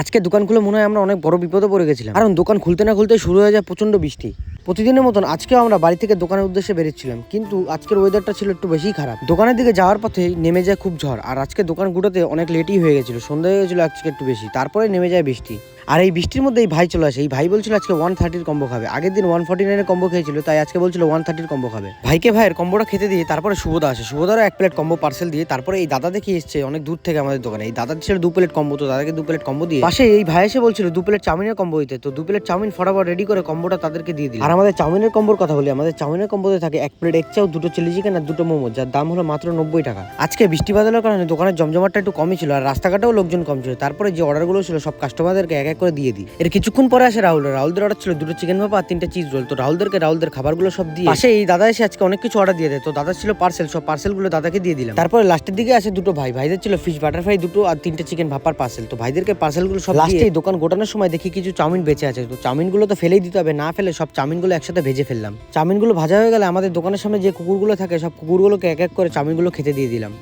আজকে দোকান খুলে মনে হয় আমরা অনেক বড় বিপদে পড়ে গেছিলাম, কারণ দোকান খুলতে না খুলতে শুরু হয়ে যায় প্রচন্ড বৃষ্টি। প্রতিদিনের মতন আজকেও আমরা বাড়ি থেকে দোকানের উদ্দেশ্যে বেরোচ্ছিলাম, কিন্তু আজকের ওয়েদারটা ছিল একটু বেশি খারাপ। দোকানের দিকে যাওয়ার পথে নেমে যায় খুব ঝড়, আর আজকে দোকান গুটাতে অনেক লেটই হয়ে গেছিল, সন্ধ্যা হয়ে গেছিল আজকে একটু বেশি, তারপরে নেমে যায় বৃষ্টি। আর এই বৃষ্টির মধ্যে এই ভাই চলে আসে। এই ভাই বলছিল আজকে 130 কম্বো খাবে। আগের দিন 149 কম্বো খেয়েছিল, তাই আজকে বলছিল 130 কম্বো খাবে। ভাইকে ভাইয়ের কম্বোটা খেতে দিয়ে তারপরে শুভদা আসে। শুভদারও 1 প্লেট কম্বো পার্সেল দিয়ে তারপরে এই দাদা দেখে এসছে অনেক দূর থেকে আমাদের দোকানে। এই দাদা ছিল 2 প্লেট কম্বো, তো দাদাকে 2 প্লেট কম্বো দিয়ে পাশে এই ভাই এসে বলছিল 2 প্লেট চাউমিনের কম্বো দিতে, তো 2 প্লেট চাউমিন ফটাফট রেডি করে কম্বোটা তাদেরকে দিয়ে দিল। আর আমাদের চাউমিনের কম্বোর কথা বলি, আমাদের চাউমিনের কম্বোতে থাকে 1 প্লেট এগ চাউ, 2টো চিলি চিকেন আর 2টো মোমো, যার দাম হলো মাত্র 90 টাকা। আজকে বৃষ্টি বাদলের কারণে দোকানের জমজমাটটা একটু কমই ছিল, আর রাস্তাঘাটেও লোকজন কম ছিল। তারপরে যে অর্ডারগুলো ছিল সব কাস্টমারদেরকে এক এক করে দিয়ে দিই। এর কিছুক্ষণ পরে আসে রাহুলদের অর্ডার ছিল 2টো চিকেন ভাপা আর 3টে চিজ রোল। তো রাহুলদের খাবারগুলো সব দিয়ে পাশে এই দাদা এসে আজকে অনেক কিছু অর্ডার দিয়ে দেয়। তো দাদা ছিল পার্সেল, সব পার্সেলগুলো দাদাকে দিয়ে দিলাম। তারপরে লাস্টের দিকে আসে 2টো ভাইদের ছিল ফিশ বাটারফ্রাই 2টো আর 3টে চিকেন ভাপার পার্সেল। তো ভাইদেরকে পার্সেলগুলো সব লাস্টে দোকান গোটানোর সময় দেখি কিছু চাউমিন বেঁচে আছে, তো চাউমিনগুলো তো ফেলেই দিতে হবে, না ফেলে সব চাউমিনগুলো একসাথে ভেজে ফেললাম। চাউমিনগুলো ভাজা হয়ে গেলে আমাদের দোকানের সামনে যে কুকুরগুলো থাকে সব কুকুরগুলোকে এক এক করে চাউমিনগুলো খেতে দিয়ে দিলাম।